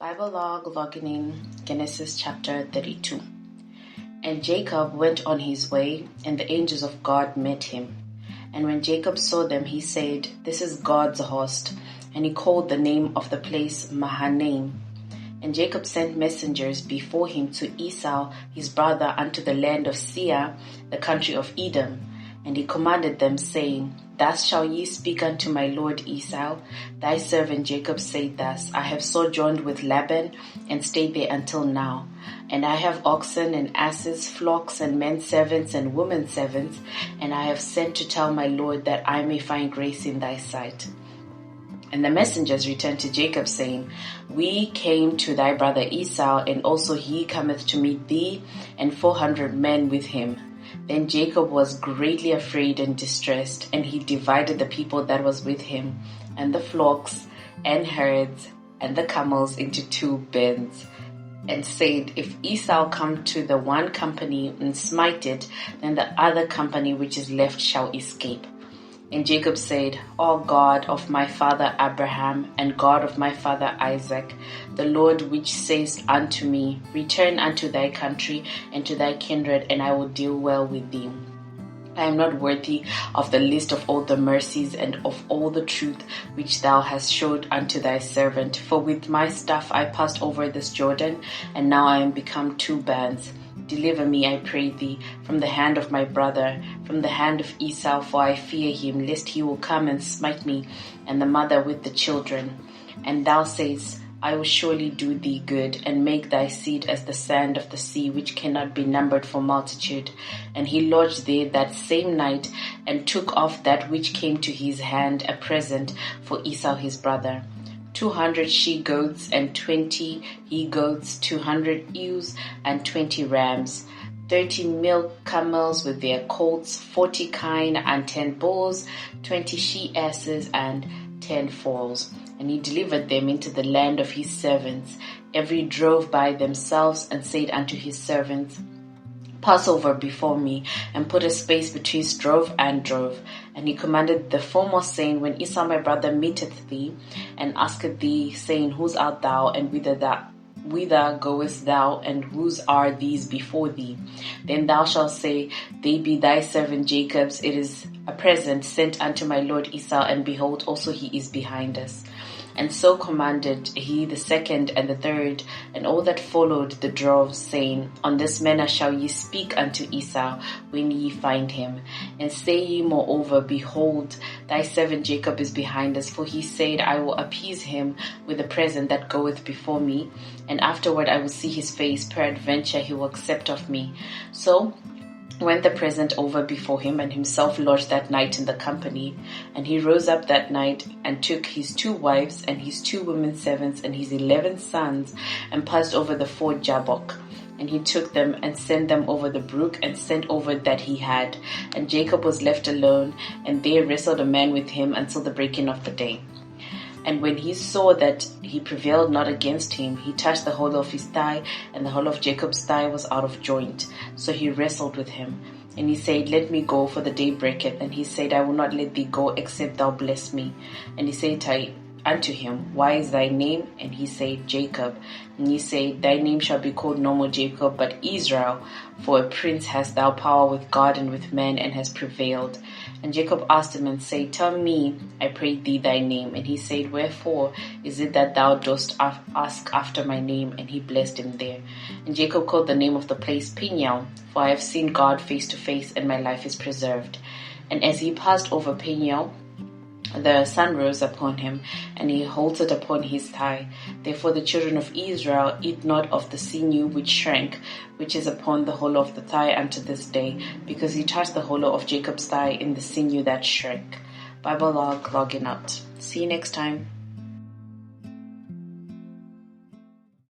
Bible log logging in Genesis chapter 32. And Jacob went on his way, and the angels of God met him. And when Jacob saw them, he said, "This is God's host." And he called the name of the place Mahanaim. And Jacob sent messengers before him to Esau his brother unto the land of Seir, the country of Edom. And he commanded them, saying, "Thus shall ye speak unto my lord Esau. Thy servant Jacob said thus, I have sojourned with Laban, and stayed there until now. And I have oxen and asses, flocks and men servants and women servants, and I have sent to tell my lord that I may find grace in thy sight." And the messengers returned to Jacob, saying, "We came to thy brother Esau, and also he cometh to meet thee, and 400 men with him." Then Jacob was greatly afraid and distressed, and he divided the people that was with him, and the flocks and herds and the camels into 2 bands, and said, "If Esau come to the one company and smite it, then the other company which is left shall escape." And Jacob said, "O God of my father Abraham, and God of my father Isaac, the Lord which says unto me, Return unto thy country and to thy kindred, and I will deal well with thee. I am not worthy of the list of all the mercies and of all the truth which thou hast showed unto thy servant. For with my staff I passed over this Jordan, and now I am become 2 bands. Deliver me, I pray thee, from the hand of my brother, from the hand of Esau, for I fear him, lest he will come and smite me, and the mother with the children. And thou sayest, I will surely do thee good, and make thy seed as the sand of the sea, which cannot be numbered for multitude." And he lodged there that same night, and took off that which came to his hand a present for Esau his brother. 200 she-goats and 20 he-goats, 200 ewes and 20 rams, 30 milk camels with their colts, 40 kine and 10 bulls, 20 she-asses and 10 foals. And he delivered them into the land of his servants. Every drove by themselves, and said unto his servants, "Pass over before me, and put a space betwixt drove and drove." And he commanded the foremost, saying, "When Esau my brother meeteth thee, and asketh thee, saying, Whose art thou, and whither goest thou, and whose are these before thee? Then thou shalt say, They be thy servant Jacob's. It is a present sent unto my lord Esau, and behold, also he is behind us." And so commanded he the second and the third, and all that followed the droves, saying, "On this manner shall ye speak unto Esau when ye find him. And say ye moreover, Behold, thy servant Jacob is behind us, for he said, I will appease him with the present that goeth before me, and afterward I will see his face, peradventure he will accept of me." So went the present over before him, and himself lodged that night in the company. And he rose up that night, and took his 2 wives, and his 2 women servants, and his 11 sons, and passed over the ford Jabbok. And he took them, and sent them over the brook, and sent over that he had. And Jacob was left alone, and there wrestled a man with him until the breaking of the day. And when he saw that he prevailed not against him, he touched the hollow of his thigh, and the hollow of Jacob's thigh was out of joint. So he wrestled with him. And he said, "Let me go, for the day breaketh." And he said, "I will not let thee go, except thou bless me." And he said unto him, "Why is thy name?" And he said, "Jacob." And he said, "Thy name shall be called no more Jacob, but Israel, for a prince hast thou power with God and with man, and hast prevailed." And Jacob asked him and said, "Tell me, I pray thee, thy name." And he said, "Wherefore is it that thou dost ask after my name?" And he blessed him there. And Jacob called the name of the place Peniel, for I have seen God face to face, and my life is preserved. And as he passed over Peniel, the sun rose upon him, and he halted upon his thigh. Therefore the children of Israel eat not of the sinew which shrank, which is upon the hollow of the thigh unto this day, because he touched the hollow of Jacob's thigh in the sinew that shrank. Bible log logging out. See you next time.